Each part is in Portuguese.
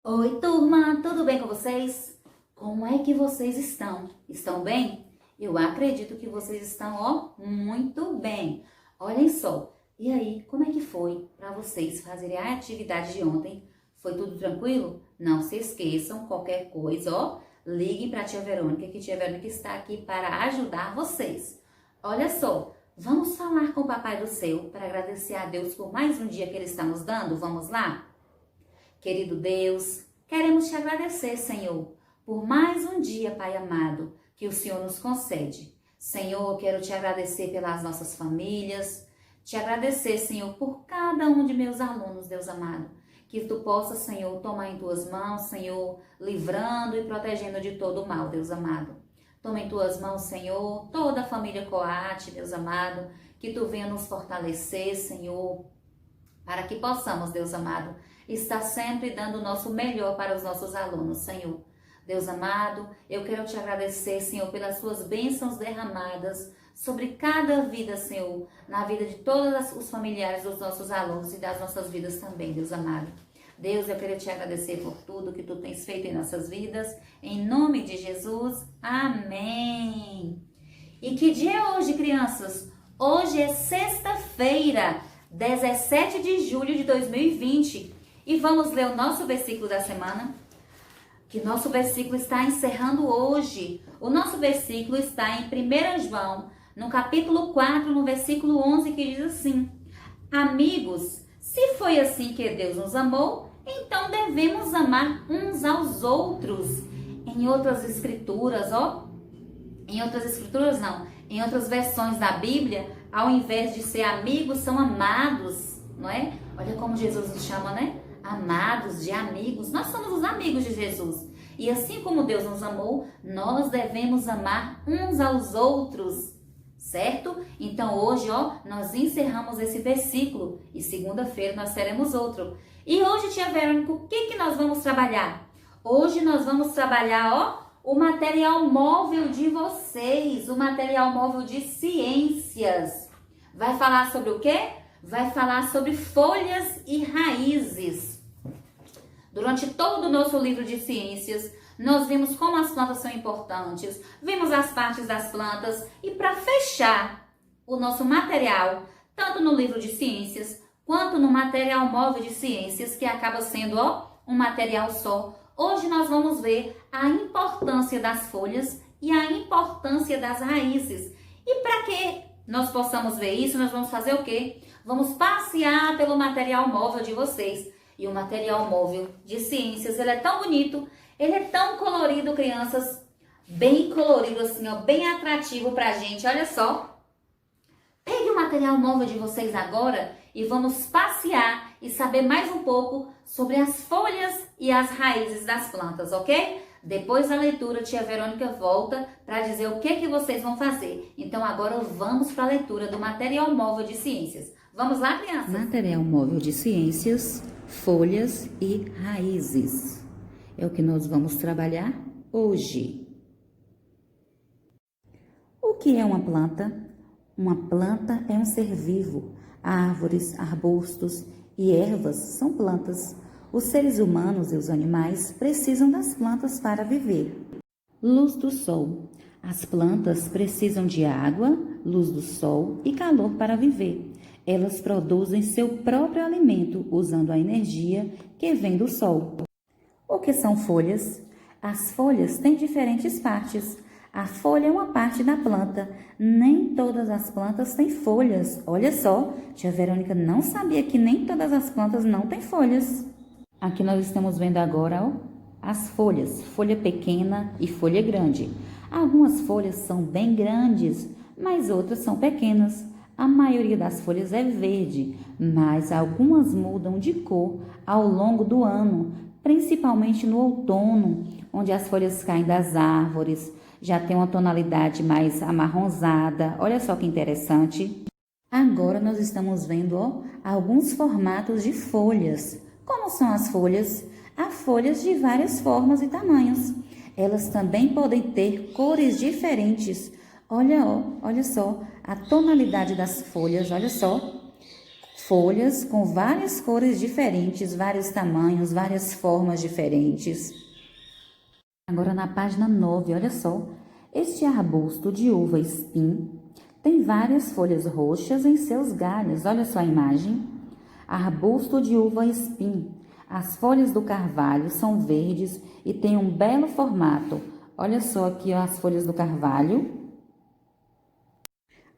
Oi, turma, tudo bem com vocês? Como é que vocês estão? Estão bem? Eu acredito que vocês estão, muito bem. Olhem só, e aí, como é que foi para vocês fazerem a atividade de ontem? Foi tudo tranquilo? Não se esqueçam, qualquer coisa, ligue para a tia Verônica, que a tia Verônica está aqui para ajudar vocês. Olha só, vamos falar com o Papai do Céu para agradecer a Deus por mais um dia que Ele está nos dando? Vamos lá? Querido Deus, queremos te agradecer, Senhor, por mais um dia, Pai amado, que o Senhor nos concede. Senhor, quero te agradecer pelas nossas famílias, te agradecer, Senhor, por cada um de meus alunos, Deus amado. Que tu possa, Senhor, tomar em tuas mãos, Senhor, livrando e protegendo de todo o mal, Deus amado. Toma em tuas mãos, Senhor, toda a família Coate, Deus amado, que tu venha nos fortalecer, Senhor, para que possamos, Deus amado, estar sempre dando o nosso melhor para os nossos alunos, Senhor. Deus amado, eu quero te agradecer, Senhor, pelas suas bênçãos derramadas sobre cada vida, Senhor, na vida de todos os familiares dos nossos alunos e das nossas vidas também, Deus amado. Deus, eu quero te agradecer por tudo que tu tens feito em nossas vidas, em nome de Jesus, amém. E que dia é hoje, crianças? Hoje é sexta-feira, 17 de julho de 2020. E vamos ler o nosso versículo da semana, que nosso versículo está encerrando hoje. O nosso versículo está em 1 João, no capítulo 4, no versículo 11, que diz assim: Amigos, se foi assim que Deus nos amou, então devemos amar uns aos outros. Em outras escrituras, em outras versões da Bíblia, ao invés de ser amigos, são amados, não é? Olha como Jesus nos chama, né? Amados, de amigos. Nós somos os amigos de Jesus. E assim como Deus nos amou, nós devemos amar uns aos outros, certo? Então hoje, nós encerramos esse versículo e segunda-feira nós teremos outro. E hoje, tia Verônica, o que nós vamos trabalhar? Hoje nós vamos trabalhar, o material móvel de vocês, o material móvel de ciências. Vai falar sobre o quê? Vai falar sobre folhas e raízes. Durante todo o nosso livro de ciências, nós vimos como as plantas são importantes, vimos as partes das plantas e para fechar o nosso material, tanto no livro de ciências quanto no material móvel de ciências, que acaba sendo um material só, hoje nós vamos ver a importância das folhas e a importância das raízes. E para que nós possamos ver isso, nós vamos fazer o quê? Vamos passear pelo material móvel de vocês. E o material móvel de ciências, ele é tão bonito, ele é tão colorido, crianças, bem colorido assim, bem atrativo pra gente. Olha só. Pegue o material móvel de vocês agora e vamos passear e saber mais um pouco sobre as folhas e as raízes das plantas, ok? Depois da leitura, tia Verônica volta para dizer o que vocês vão fazer. Então agora vamos para a leitura do material móvel de ciências. Vamos lá, crianças? Material móvel de ciências, folhas e raízes. É o que nós vamos trabalhar hoje. O que é uma planta? Uma planta é um ser vivo. Árvores, arbustos e ervas são plantas. Os seres humanos e os animais precisam das plantas para viver. Luz do sol. As plantas precisam de água, luz do sol e calor para viver. Elas produzem seu próprio alimento usando a energia que vem do sol. O que são folhas? As folhas têm diferentes partes. A folha é uma parte da planta. Nem todas as plantas têm folhas. Olha só, tia Verônica não sabia que nem todas as plantas não têm folhas. Aqui nós estamos vendo agora, as folhas. Folha pequena e folha grande. Algumas folhas são bem grandes, mas outras são pequenas. A maioria das folhas é verde, mas algumas mudam de cor ao longo do ano, principalmente no outono, onde as folhas caem das árvores, já tem uma tonalidade mais amarronzada. Olha só que interessante. Agora nós estamos vendo alguns formatos de folhas. Como são as folhas? Há folhas de várias formas e tamanhos. Elas também podem ter cores diferentes. Olha só a tonalidade das folhas, olha só. folhas com várias cores diferentes, vários tamanhos, várias formas diferentes. Agora na página 9, olha só. Este arbusto de uva espim tem várias folhas roxas em seus galhos. Olha só a imagem. Arbusto de uva espim. As folhas do carvalho são verdes e têm um belo formato. Olha só aqui, ó, as folhas do carvalho.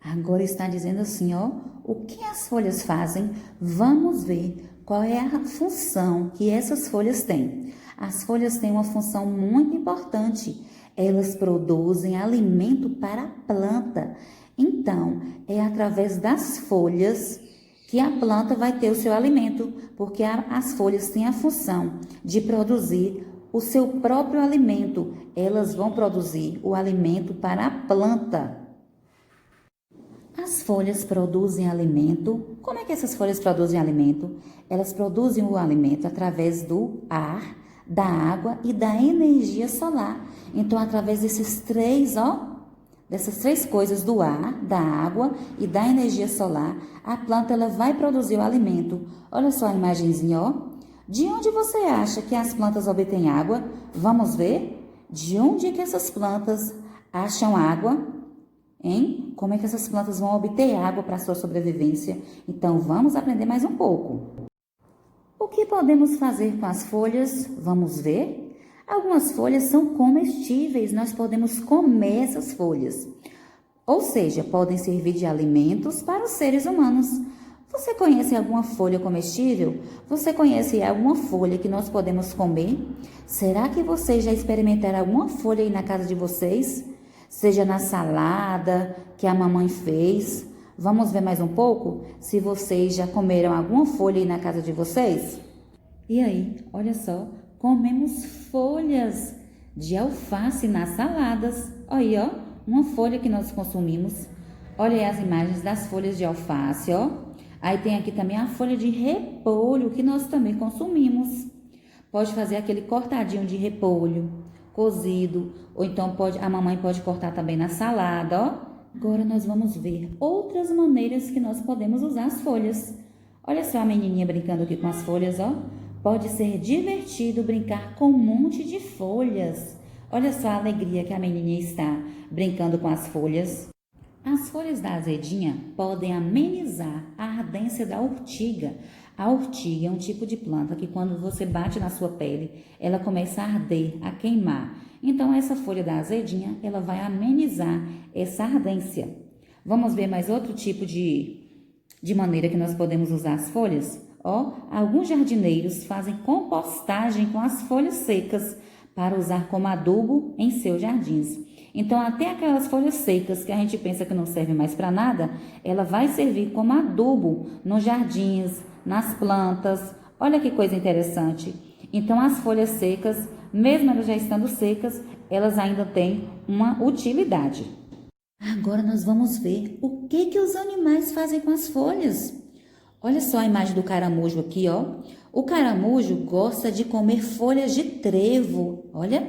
Agora está dizendo assim, ó, o que as folhas fazem? Vamos ver qual é a função que essas folhas têm. As folhas têm uma função muito importante. Elas produzem alimento para a planta. Então, é através das folhas que a planta vai ter o seu alimento, porque as folhas têm a função de produzir o seu próprio alimento. Elas vão produzir o alimento para a planta. As folhas produzem alimento. Como é que essas folhas produzem alimento? Elas produzem o alimento através do ar, da água e da energia solar. Então, através dessas três coisas, do ar, da água e da energia solar, a planta ela vai produzir o alimento. Olha só a imagenzinha, ó. De onde você acha que as plantas obtêm água? Vamos ver? De onde é que essas plantas acham água? Hein? Como é que essas plantas vão obter água para a sua sobrevivência? Então, vamos aprender mais um pouco. O que podemos fazer com as folhas? Vamos ver? Algumas folhas são comestíveis, nós podemos comer essas folhas. Ou seja, podem servir de alimentos para os seres humanos. Você conhece alguma folha comestível? Você conhece alguma folha que nós podemos comer? Será que vocês já experimentaram alguma folha aí na casa de vocês? Seja na salada que a mamãe fez. Vamos ver mais um pouco? Se vocês já comeram alguma folha aí na casa de vocês? E aí, olha só, comemos folhas de alface nas saladas. Olha aí, ó, uma folha que nós consumimos. Olha aí as imagens das folhas de alface, ó. Aí tem aqui também a folha de repolho que nós também consumimos. Pode fazer aquele cortadinho de repolho, cozido, ou então a mamãe pode cortar também na salada, ó. Agora nós vamos ver outras maneiras que nós podemos usar as folhas. Olha só a menininha brincando aqui com as folhas, ó. Pode ser divertido brincar com um monte de folhas. Olha só a alegria que a menininha está brincando com as folhas. As folhas da azedinha podem amenizar a ardência da urtiga. A urtiga é um tipo de planta que quando você bate na sua pele, ela começa a arder, a queimar. Então, essa folha da azedinha, ela vai amenizar essa ardência. Vamos ver mais outro tipo de maneira que nós podemos usar as folhas? Ó, alguns jardineiros fazem compostagem com as folhas secas para usar como adubo em seus jardins. Então, até aquelas folhas secas que a gente pensa que não servem mais para nada, ela vai servir como adubo nos jardins, nas plantas. Olha que coisa interessante. Então, as folhas secas, mesmo elas já estando secas, elas ainda têm uma utilidade. Agora nós vamos ver o que os animais fazem com as folhas. Olha só a imagem do caramujo aqui, ó. O caramujo gosta de comer folhas de trevo, olha.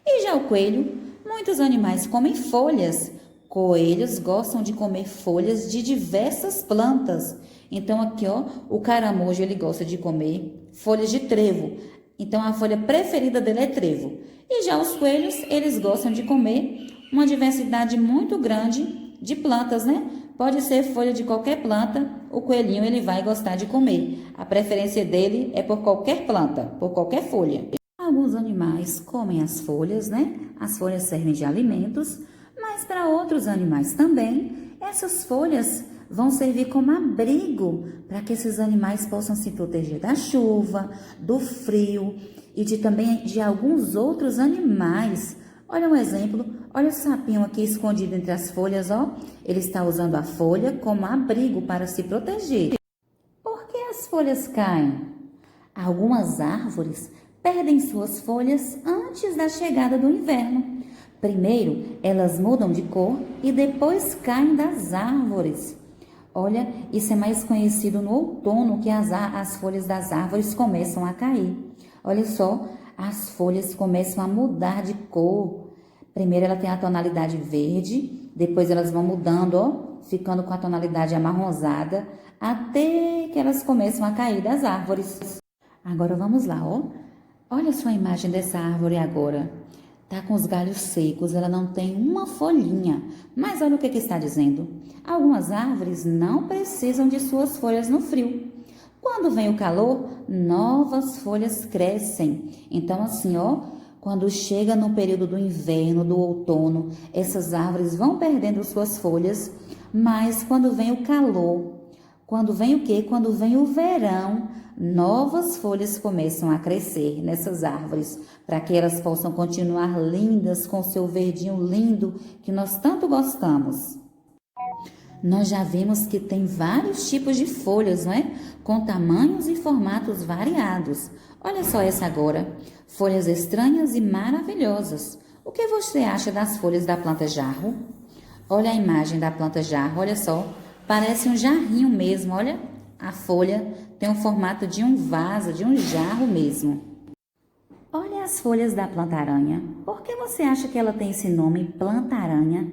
E já o coelho, muitos animais comem folhas. Coelhos gostam de comer folhas de diversas plantas. Então aqui, ó, o caramujo ele gosta de comer folhas de trevo. Então a folha preferida dele é trevo. E já os coelhos, eles gostam de comer uma diversidade muito grande de plantas, né? Pode ser folha de qualquer planta, o coelhinho ele vai gostar de comer. A preferência dele é por qualquer planta, por qualquer folha. Alguns animais comem as folhas, né? As folhas servem de alimentos, mas para outros animais também, essas folhas vão servir como abrigo para que esses animais possam se proteger da chuva, do frio e também de alguns outros animais. Olha um exemplo, olha o sapinho aqui escondido entre as folhas, ó. Ele está usando a folha como abrigo para se proteger. Por que as folhas caem? Algumas árvores perdem suas folhas antes da chegada do inverno. Primeiro, elas mudam de cor e depois caem das árvores. Olha, isso é mais conhecido no outono, que as folhas das árvores começam a cair. Olha só, as folhas começam a mudar de cor. Primeiro ela tem a tonalidade verde, depois elas vão mudando, ó, ficando com a tonalidade amarronzada. até que elas começam a cair das árvores. Agora vamos lá, ó. Olha só a imagem dessa árvore agora. Tá com os galhos secos, ela não tem uma folhinha. Mas olha o que está dizendo. Algumas árvores não precisam de suas folhas no frio. Quando vem o calor, novas folhas crescem. Então assim, ó, quando chega no período do inverno, do outono, essas árvores vão perdendo suas folhas. Mas quando vem o calor, quando vem o quê? Quando vem o verão, novas folhas começam a crescer nessas árvores, para que elas possam continuar lindas com seu verdinho lindo que nós tanto gostamos. Nós já vimos que tem vários tipos de folhas, não é? Com tamanhos e formatos variados. Olha só essa agora. Folhas estranhas e maravilhosas. O que você acha das folhas da planta jarro? Olha a imagem da planta jarro, olha só. Parece um jarrinho mesmo, olha. A folha tem o formato de um vaso, de um jarro mesmo. Olha as folhas da planta-aranha. Por que você acha que ela tem esse nome, planta-aranha?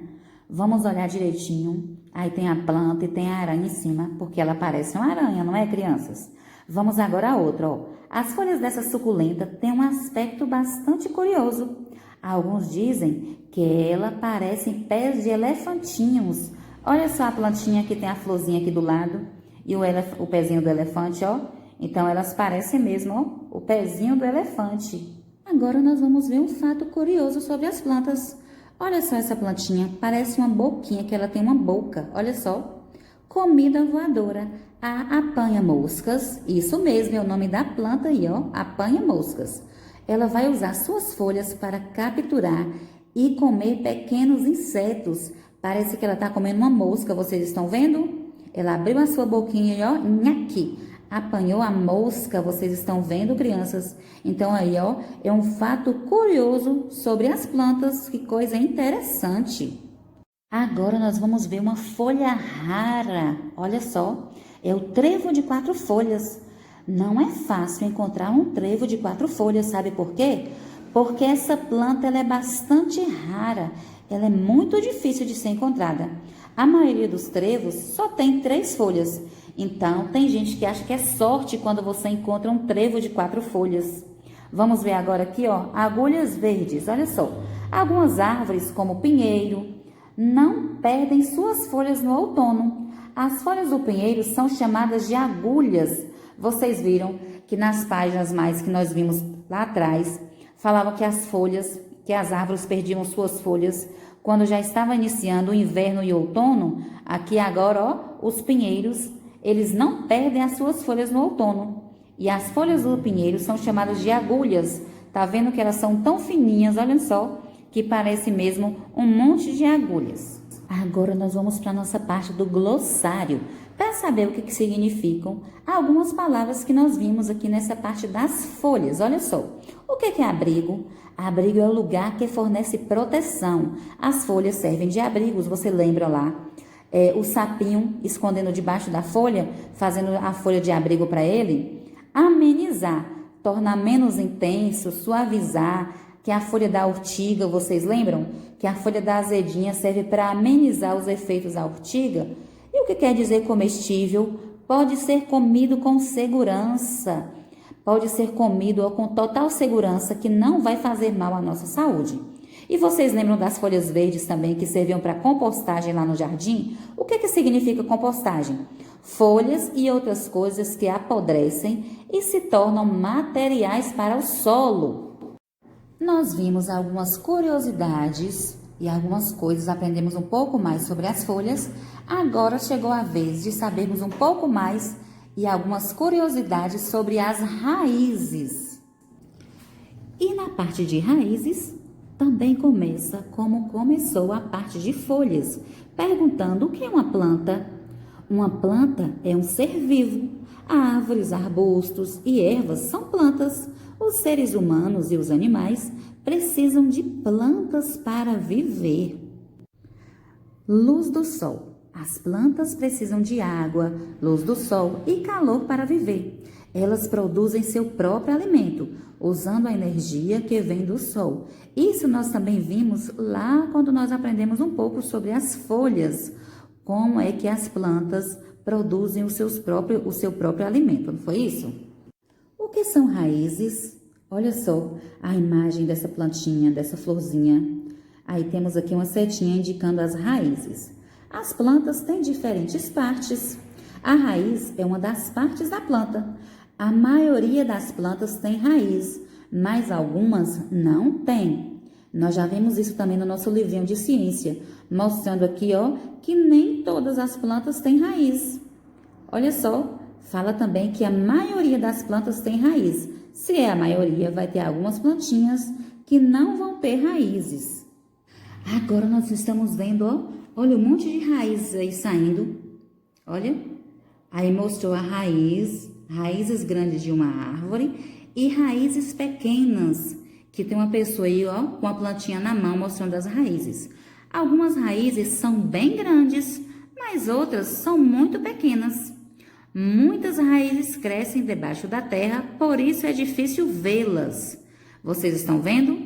Vamos olhar direitinho. Aí tem a planta e tem a aranha em cima, porque ela parece uma aranha, não é, crianças? Vamos agora a outra, ó. As folhas dessa suculenta têm um aspecto bastante curioso. Alguns dizem que ela parece pés de elefantinhos. Olha só a plantinha que tem a florzinha aqui do lado e o pezinho do elefante, ó. Então elas parecem mesmo, ó, o pezinho do elefante. Agora nós vamos ver um fato curioso sobre as plantas. Olha só essa plantinha, parece uma boquinha, que ela tem uma boca, olha só. Comida voadora, a apanha-moscas, isso mesmo, é o nome da planta aí, ó, apanha-moscas. Ela vai usar suas folhas para capturar e comer pequenos insetos. Parece que ela está comendo uma mosca, vocês estão vendo? Ela abriu a sua boquinha e ó, nhaque, apanhou a mosca, vocês estão vendo, crianças? Então aí, ó, é um fato curioso sobre as plantas, que coisa interessante. Agora nós vamos ver uma folha rara, olha só, é o trevo de 4 folhas. Não é fácil encontrar um trevo de 4 folhas, sabe por quê? Porque essa planta ela é bastante rara, ela é muito difícil de ser encontrada. A maioria dos trevos só tem 3 folhas. Então, tem gente que acha que é sorte quando você encontra um trevo de 4 folhas. Vamos ver agora aqui, ó, agulhas verdes. Olha só, algumas árvores, como o pinheiro, não perdem suas folhas no outono. As folhas do pinheiro são chamadas de agulhas. Vocês viram que nas páginas mais que nós vimos lá atrás, falava que as folhas, que as árvores perdiam suas folhas quando já estava iniciando o inverno e o outono. Aqui agora, ó, os pinheiros, eles não perdem as suas folhas no outono. E as folhas do pinheiro são chamadas de agulhas. Tá vendo que elas são tão fininhas, olha só, que parece mesmo um monte de agulhas. Agora nós vamos para a nossa parte do glossário, para saber o que significam algumas palavras que nós vimos aqui nessa parte das folhas. Olha só, o que é abrigo? Abrigo é o lugar que fornece proteção. As folhas servem de abrigos, você lembra lá? O sapinho escondendo debaixo da folha, fazendo a folha de abrigo para ele. Amenizar, tornar menos intenso, suavizar, que a folha da urtiga, vocês lembram? Que a folha da azedinha serve para amenizar os efeitos da urtiga. E o que quer dizer comestível? Pode ser comido com segurança. Pode ser comido com total segurança que não vai fazer mal à nossa saúde. E vocês lembram das folhas verdes também que serviam para compostagem lá no jardim? O que significa compostagem? Folhas e outras coisas que apodrecem e se tornam materiais para o solo. Nós vimos algumas curiosidades e algumas coisas, aprendemos um pouco mais sobre as folhas. Agora chegou a vez de sabermos um pouco mais e algumas curiosidades sobre as raízes. E na parte de raízes, também começa como começou a parte de folhas, perguntando o que é uma planta. Uma planta é um ser vivo. Árvores, arbustos e ervas são plantas. Os seres humanos e os animais precisam de plantas para viver. Luz do sol. As plantas precisam de água, luz do sol e calor para viver. Elas produzem seu próprio alimento, usando a energia que vem do sol. Isso nós também vimos lá quando nós aprendemos um pouco sobre as folhas. Como é que as plantas produzem o seu próprio alimento, não foi isso? O que são raízes? Olha só a imagem dessa plantinha, dessa florzinha. Aí temos aqui uma setinha indicando as raízes. As plantas têm diferentes partes. A raiz é uma das partes da planta. A maioria das plantas tem raiz, mas algumas não têm. Nós já vimos isso também no nosso livrinho de ciência, mostrando aqui, ó, que nem todas as plantas têm raiz. Olha só, fala também que a maioria das plantas tem raiz. Se é a maioria, vai ter algumas plantinhas que não vão ter raízes. Agora nós estamos vendo, ó, olha um monte de raízes aí saindo. Olha, aí mostrou a raiz, raízes grandes de uma árvore e raízes pequenas, que tem uma pessoa aí, ó, com a plantinha na mão mostrando as raízes. Algumas raízes são bem grandes, mas outras são muito pequenas. Muitas raízes crescem debaixo da terra, por isso é difícil vê-las. Vocês estão vendo?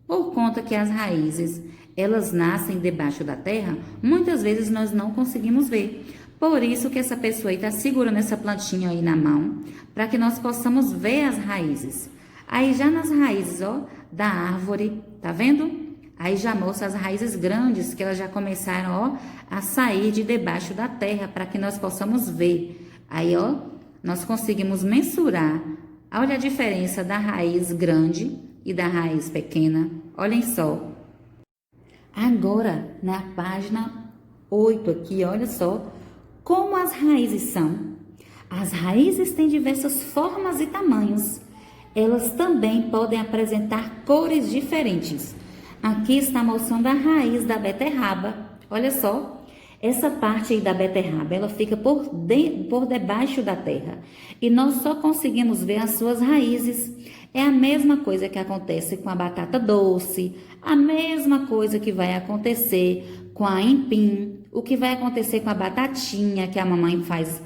Por conta que as raízes, elas nascem debaixo da terra, muitas vezes nós não conseguimos ver. Por isso que essa pessoa aí está segurando essa plantinha aí na mão, para que nós possamos ver as raízes. Aí já nas raízes, ó, da árvore, tá vendo? Aí já mostra as raízes grandes, que elas já começaram, ó, a sair de debaixo da terra, para que nós possamos ver. Aí, ó, nós conseguimos mensurar. Olha a diferença da raiz grande e da raiz pequena. Olhem só. Agora, na página 8 aqui, olha só como as raízes são. As raízes têm diversas formas e tamanhos. Elas também podem apresentar cores diferentes. Aqui está mostrando a raiz da beterraba. Olha só. Essa parte aí da beterraba, ela fica por debaixo da terra. E nós só conseguimos ver as suas raízes. É a mesma coisa que acontece com a batata doce, a mesma coisa que vai acontecer com a aipim, o que vai acontecer com a batatinha que a mamãe faz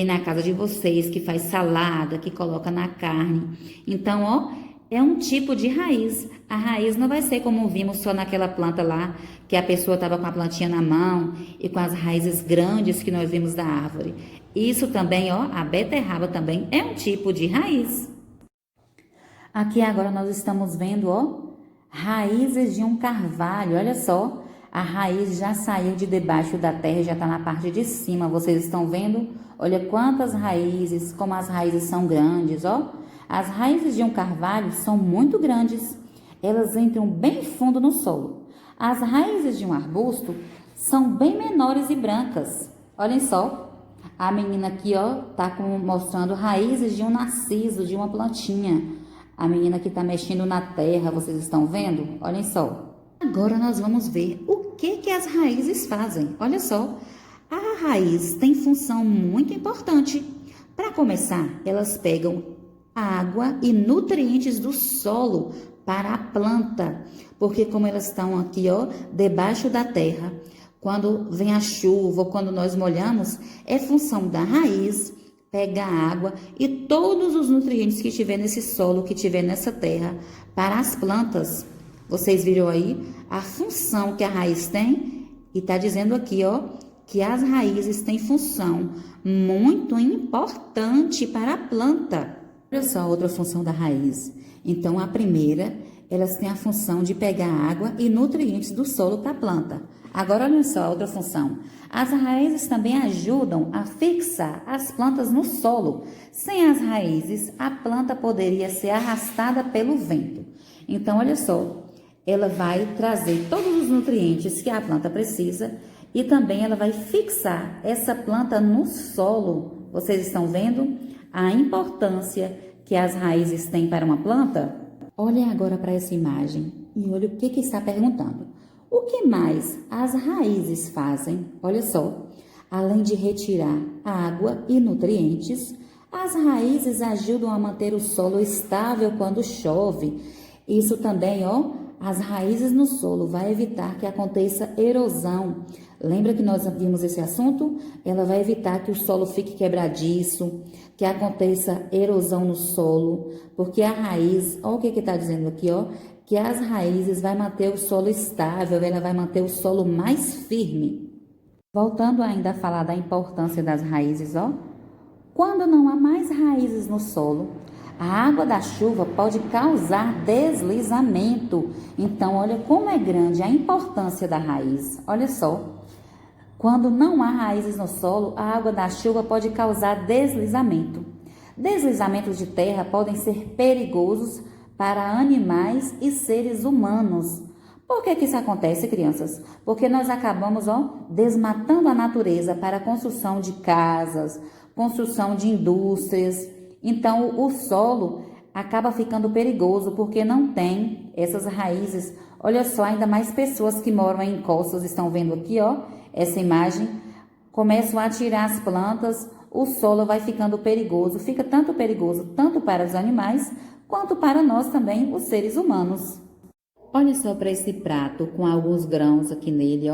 na casa de vocês, que faz salada, que coloca na carne. Então, ó, é um tipo de raiz. A raiz não vai ser como vimos só naquela planta lá, que a pessoa estava com a plantinha na mão e com as raízes grandes que nós vimos da árvore. Isso também, ó, a beterraba também é um tipo de raiz. Aqui agora nós estamos vendo, ó, raízes de um carvalho. Olha só, a raiz já saiu de debaixo da terra, já está na parte de cima. Vocês estão vendo? Olha quantas raízes, como as raízes são grandes, ó. As raízes de um carvalho são muito grandes. Elas entram bem fundo no solo. As raízes de um arbusto são bem menores e brancas. Olhem só, a menina aqui, ó, tá mostrando raízes de um narciso, de uma plantinha. A menina que tá mexendo na terra, vocês estão vendo? Olhem só. Agora nós vamos ver o que as raízes fazem. Olha só, a raiz tem função muito importante. Para começar, elas pegam água e nutrientes do solo para a planta, porque como elas estão aqui, ó, debaixo da terra, quando vem a chuva ou quando nós molhamos, é função da raiz pegar água e todos os nutrientes que tiver nesse solo, que tiver nessa terra, para as plantas. Vocês viram aí a função que a raiz tem? E está dizendo aqui, ó, que as raízes têm função muito importante para a planta. Olha só a outra função da raiz. Então, a primeira, elas têm a função de pegar água e nutrientes do solo para a planta. Agora, olha só a outra função. As raízes também ajudam a fixar as plantas no solo. Sem as raízes, a planta poderia ser arrastada pelo vento. Então, olha só, ela vai trazer todos os nutrientes que a planta precisa e também ela vai fixar essa planta no solo. Vocês estão vendo a importância que as raízes têm para uma planta? Olhem agora para essa imagem e olha o que está perguntando. O que mais as raízes fazem? Olha só, além de retirar água e nutrientes, as raízes ajudam a manter o solo estável quando chove. Isso também, ó, as raízes no solo vai evitar que aconteça erosão. Lembra que nós vimos esse assunto? Ela vai evitar que o solo fique quebradiço, que aconteça erosão no solo, porque a raiz, olha o que está dizendo aqui, ó, que as raízes vai manter o solo estável, ela vai manter o solo mais firme. Voltando ainda a falar da importância das raízes, ó. Quando não há mais raízes no solo, a água da chuva pode causar deslizamento. Então, olha como é grande a importância da raiz. Olha só. Quando não há raízes no solo, a água da chuva pode causar deslizamento. Deslizamentos de terra podem ser perigosos para animais e seres humanos. Por que isso acontece, crianças? Porque nós acabamos, desmatando a natureza para a construção de casas, construção de indústrias. Então, o solo acaba ficando perigoso porque não tem essas raízes. Olha só, ainda mais pessoas que moram em encostas estão vendo aqui, essa imagem. Começam a tirar as plantas, o solo vai ficando perigoso. Fica tanto perigoso, tanto para os animais, quanto para nós também, os seres humanos. Olha só para esse prato com alguns grãos aqui nele,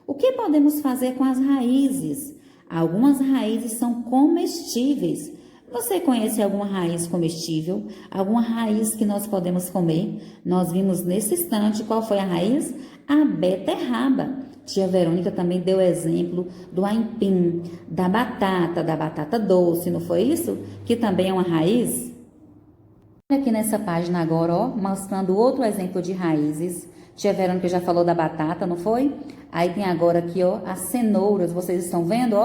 O que podemos fazer com as raízes? Algumas raízes são comestíveis. Você conhece alguma raiz comestível? Alguma raiz que nós podemos comer? Nós vimos nesse instante qual foi a raiz? A beterraba. Tia Verônica também deu exemplo do aipim, da batata doce, não foi isso? Que também é uma raiz? Olha aqui nessa página agora, mostrando outro exemplo de raízes. Tia Verônica já falou da batata, não foi? Aí tem agora aqui, as cenouras, vocês estão vendo,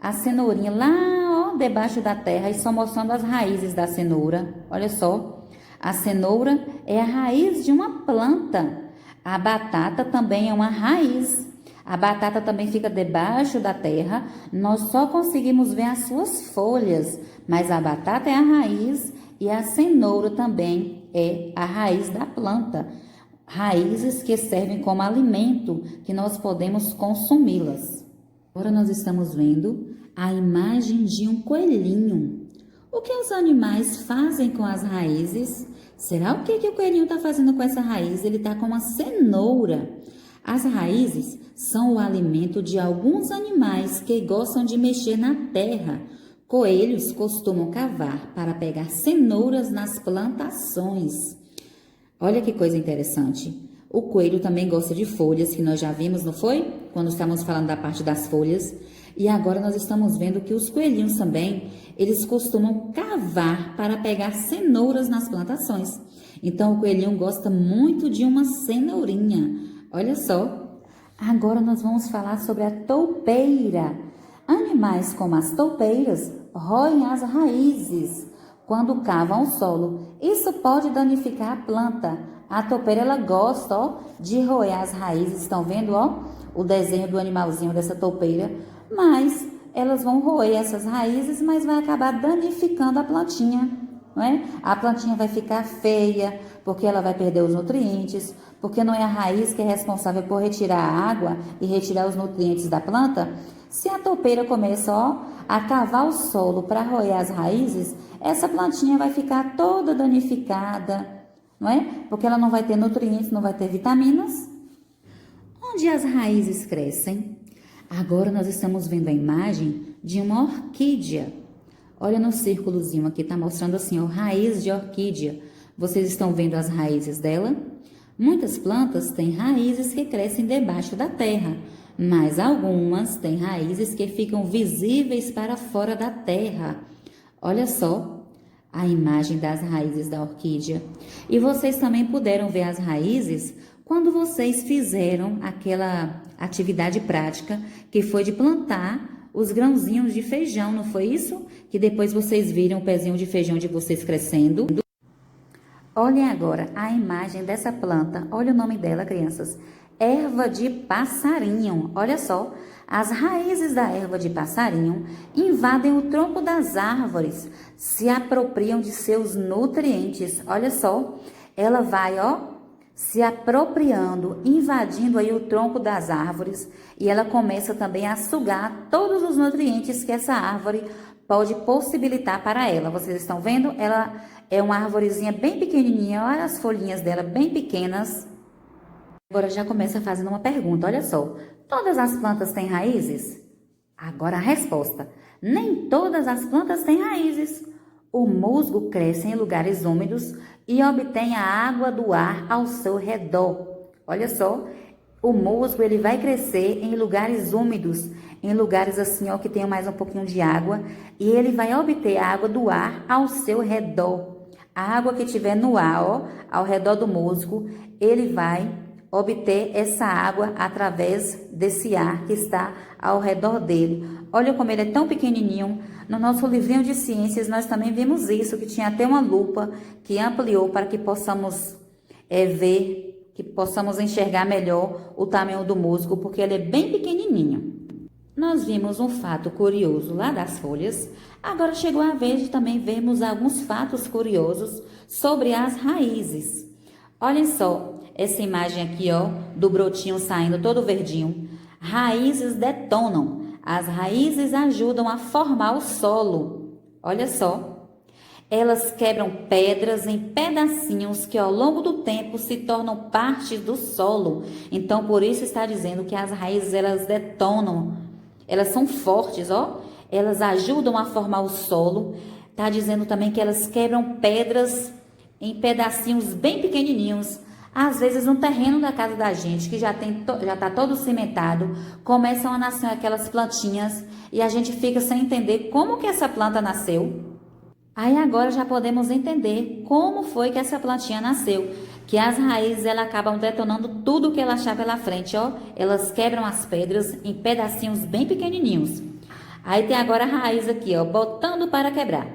a cenourinha lá, debaixo da terra e só mostrando as raízes da cenoura. Olha só, a cenoura é a raiz de uma planta. A batata também é uma raiz. A batata também fica debaixo da terra. Nós só conseguimos ver as suas folhas, mas a batata é a raiz e a cenoura também é a raiz da planta. Raízes que servem como alimento, que nós podemos consumi-las. Agora nós estamos vendo a imagem de um coelhinho. O que os animais fazem com as raízes? Será o que o coelhinho está fazendo com essa raiz? Ele está com uma cenoura. As raízes são o alimento de alguns animais que gostam de mexer na terra. Coelhos costumam cavar para pegar cenouras nas plantações. Olha que coisa interessante. O coelho também gosta de folhas, que nós já vimos, não foi? Quando estávamos falando da parte das folhas. E agora nós estamos vendo que os coelhinhos também, eles costumam cavar para pegar cenouras nas plantações. Então, o coelhinho gosta muito de uma cenourinha. Olha só. Agora nós vamos falar sobre a toupeira. Animais como as toupeiras roem as raízes quando cavam o solo. Isso pode danificar a planta. A toupeira, ela gosta, de roer as raízes. Estão vendo, o desenho do animalzinho dessa toupeira? Mas elas vão roer essas raízes, mas vai acabar danificando a plantinha, não é? A plantinha vai ficar feia, porque ela vai perder os nutrientes, porque não é a raiz que é responsável por retirar a água e retirar os nutrientes da planta. Se a toupeira começa, a cavar o solo para roer as raízes, essa plantinha vai ficar toda danificada, não é? Porque ela não vai ter nutrientes, não vai ter vitaminas. Onde as raízes crescem? Agora nós estamos vendo a imagem de uma orquídea. Olha no círculozinho aqui, está mostrando assim, raiz de orquídea. Vocês estão vendo as raízes dela? Muitas plantas têm raízes que crescem debaixo da terra, mas algumas têm raízes que ficam visíveis para fora da terra. Olha só a imagem das raízes da orquídea. E vocês também puderam ver as raízes quando vocês fizeram aquela atividade prática que foi de plantar os grãozinhos de feijão, não foi isso? Que depois vocês viram o pezinho de feijão de vocês crescendo. Olhem agora a imagem dessa planta. Olha o nome dela, crianças. Erva de passarinho. Olha só, as raízes da erva de passarinho invadem o tronco das árvores, se apropriam de seus nutrientes. Olha só, ela vai, se apropriando, invadindo aí o tronco das árvores e ela começa também a sugar todos os nutrientes que essa árvore pode possibilitar para ela. Vocês estão vendo? Ela é uma arvorezinha bem pequenininha, olha as folhinhas dela bem pequenas. Agora já começa fazendo uma pergunta, olha só. Todas as plantas têm raízes? Agora a resposta. Nem todas as plantas têm raízes. O musgo cresce em lugares úmidos e obtém a água do ar ao seu redor. Olha só, O musgo, ele vai crescer em lugares úmidos, em lugares assim, ó, que tenham mais um pouquinho de água, e ele vai obter a água do ar ao seu redor. A água que tiver no ar, ó, ao redor do musgo, ele vai obter essa água através desse ar que está ao redor dele. Olha como ele é tão pequenininho. No nosso livrinho de ciências, nós também vimos isso, que tinha até uma lupa que ampliou para que possamos ver, que possamos enxergar melhor o tamanho do musgo, porque ele é bem pequenininho. Nós vimos um fato curioso lá das folhas. Agora chegou a vez de também vermos alguns fatos curiosos sobre as raízes. Olhem só essa imagem aqui, ó, do brotinho saindo todo verdinho. Raízes detonam. As raízes ajudam a formar o solo. Olha só. Elas quebram pedras em pedacinhos que ao longo do tempo se tornam parte do solo. Então, por isso está dizendo que as raízes, elas detonam. Elas são fortes, ó. Elas ajudam a formar o solo. Está dizendo também que elas quebram pedras em pedacinhos bem pequenininhos. Às vezes, no terreno da casa da gente, que já está todo cimentado, começam a nascer aquelas plantinhas e a gente fica sem entender como que essa planta nasceu. Aí agora já podemos entender como foi que essa plantinha nasceu, que as raízes elas acabam detonando tudo que ela achar pela frente, ó. Elas quebram as pedras em pedacinhos bem pequenininhos. Aí tem agora a raiz aqui, ó, botando para quebrar.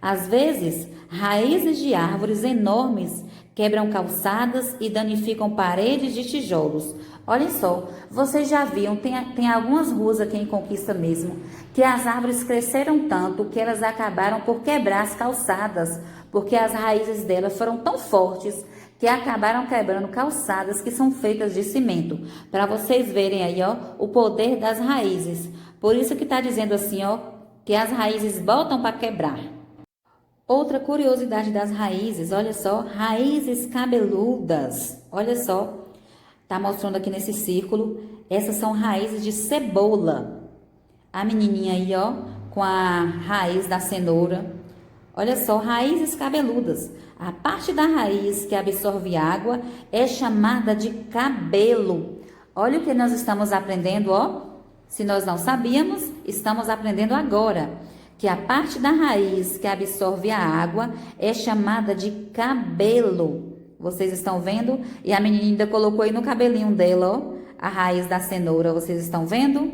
Às vezes, raízes de árvores enormes quebram calçadas e danificam paredes de tijolos. Olhem só, vocês já viram, tem algumas ruas aqui em Conquista mesmo, que as árvores cresceram tanto que elas acabaram por quebrar as calçadas, porque as raízes delas foram tão fortes que acabaram quebrando calçadas que são feitas de cimento. Para vocês verem aí, ó, o poder das raízes. Por isso que está dizendo assim, ó, que as raízes botam para quebrar. Outra curiosidade das raízes, olha só, raízes cabeludas. Olha só, tá mostrando aqui nesse círculo, essas são raízes de cebola. A menininha aí, ó, com a raiz da cenoura. Olha só, raízes cabeludas. A parte da raiz que absorve água é chamada de cabelo. Olha o que nós estamos aprendendo, ó. Se nós não sabíamos, estamos aprendendo agora. Que a parte da raiz que absorve a água é chamada de cabelo. Vocês estão vendo? E a menina ainda colocou aí no cabelinho dela, ó, a raiz da cenoura. Vocês estão vendo?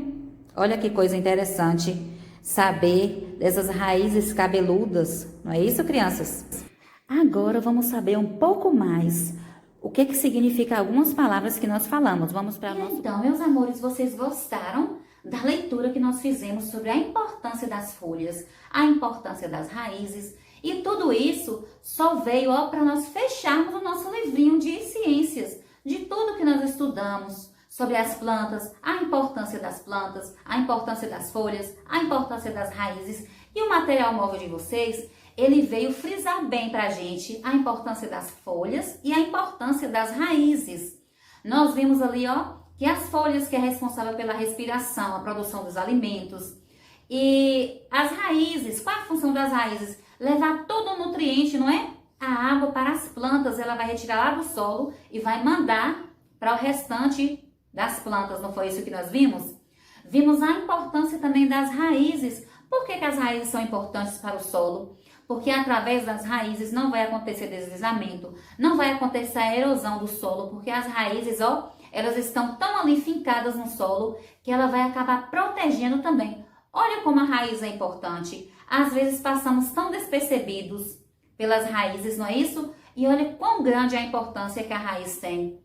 Olha que coisa interessante saber dessas raízes cabeludas. Não é isso, crianças? Agora vamos saber um pouco mais o que significa algumas palavras que nós falamos. Vamos para nosso... Então, meus amores, vocês gostaram da leitura que nós fizemos sobre a importância das folhas, a importância das raízes, e tudo isso só veio para nós fecharmos o nosso livrinho de ciências, de tudo que nós estudamos sobre as plantas, a importância das plantas, a importância das folhas, a importância das raízes. E o material móvel de vocês, ele veio frisar bem para a gente a importância das folhas e a importância das raízes. Nós vimos ali, ó, que as folhas que é responsável pela respiração, a produção dos alimentos, e as raízes, qual é a função das raízes? Levar todo o nutriente, não é? A água para as plantas, ela vai retirar lá do solo e vai mandar para o restante das plantas, não foi isso que nós vimos? Vimos a importância também das raízes. Por que as raízes são importantes para o solo? Porque através das raízes não vai acontecer deslizamento, não vai acontecer a erosão do solo, porque as raízes, ó, elas estão tão ali fincadas no solo que ela vai acabar protegendo também. Olha como a raiz é importante. Às vezes passamos tão despercebidos pelas raízes, não é isso? E olha quão grande é a importância que a raiz tem.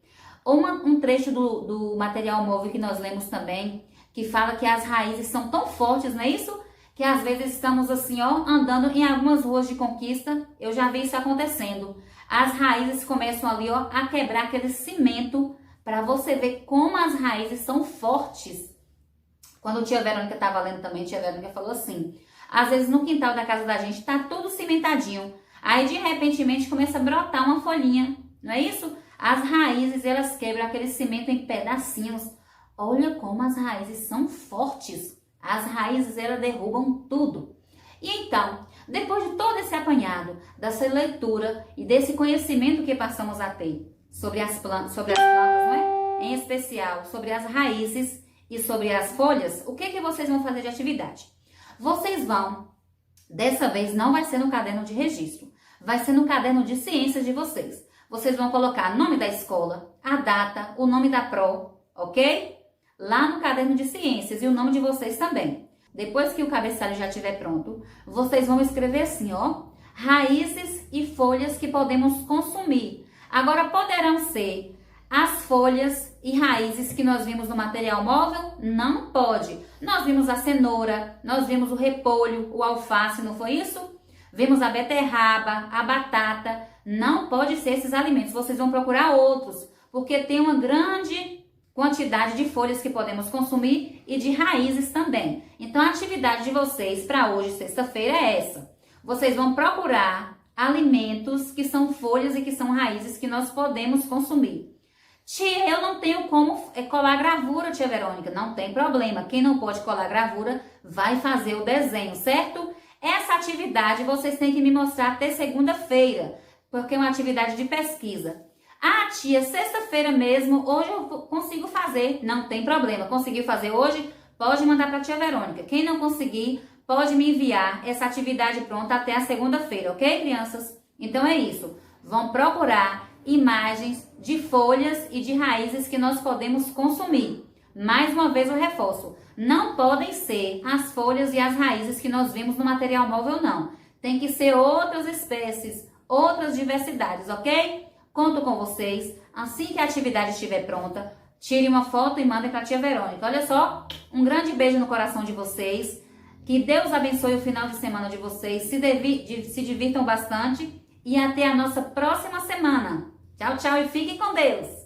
Um trecho do material móvel que nós lemos também, que fala que as raízes são tão fortes, não é isso? Que às vezes estamos assim, ó, andando em algumas ruas de Conquista, eu já vi isso acontecendo. As raízes começam ali, ó, a quebrar aquele cimento, para você ver como as raízes são fortes. Quando a tia Verônica estava lendo também, a tia Verônica falou assim, às vezes no quintal da casa da gente tá tudo cimentadinho, aí de repentemente começa a brotar uma folhinha, não é isso? As raízes, elas quebram aquele cimento em pedacinhos. Olha como as raízes são fortes. As raízes, elas derrubam tudo. E então, depois de todo esse apanhado, dessa leitura e desse conhecimento que passamos a ter sobre as plantas, não é? em especial sobre as raízes e sobre as folhas, o que vocês vão fazer de atividade? Vocês vão, dessa vez não vai ser no caderno de registro, vai ser no caderno de ciências de vocês. Vocês vão colocar o nome da escola, a data, o nome da pro, ok? Lá no caderno de ciências e o nome de vocês também. Depois que o cabeçalho já estiver pronto, vocês vão escrever assim, ó, raízes e folhas que podemos consumir. Agora poderão ser as folhas e raízes que nós vimos no material móvel? Não pode. Nós vimos a cenoura, nós vimos o repolho, o alface, não foi isso? Vimos a beterraba, a batata. Não pode ser esses alimentos. Vocês vão procurar outros, porque tem uma grande quantidade de folhas que podemos consumir e de raízes também. Então, a atividade de vocês para hoje, sexta-feira, é essa. Vocês vão procurar alimentos que são folhas e que são raízes que nós podemos consumir. Tia, eu não tenho como colar gravura, tia Verônica. Não tem problema. Quem não pode colar gravura vai fazer o desenho, certo? Essa atividade vocês têm que me mostrar até segunda-feira, porque é uma atividade de pesquisa. Ah, tia, sexta-feira mesmo, hoje eu consigo fazer. Não tem problema. Conseguiu fazer hoje? Pode mandar para a tia Verônica. Quem não conseguir, pode me enviar essa atividade pronta até a segunda-feira, ok, crianças? Então é isso. Vão procurar imagens de folhas e de raízes que nós podemos consumir. Mais uma vez eu reforço. Não podem ser as folhas e as raízes que nós vimos no material móvel, não. Tem que ser outras espécies, outras diversidades, ok? Conto com vocês. Assim que a atividade estiver pronta, tire uma foto e mandem para a tia Verônica. Olha só, um grande beijo no coração de vocês. Que Deus abençoe o final de semana de vocês. Se divirtam bastante. E até a nossa próxima semana. Tchau, tchau e fiquem com Deus.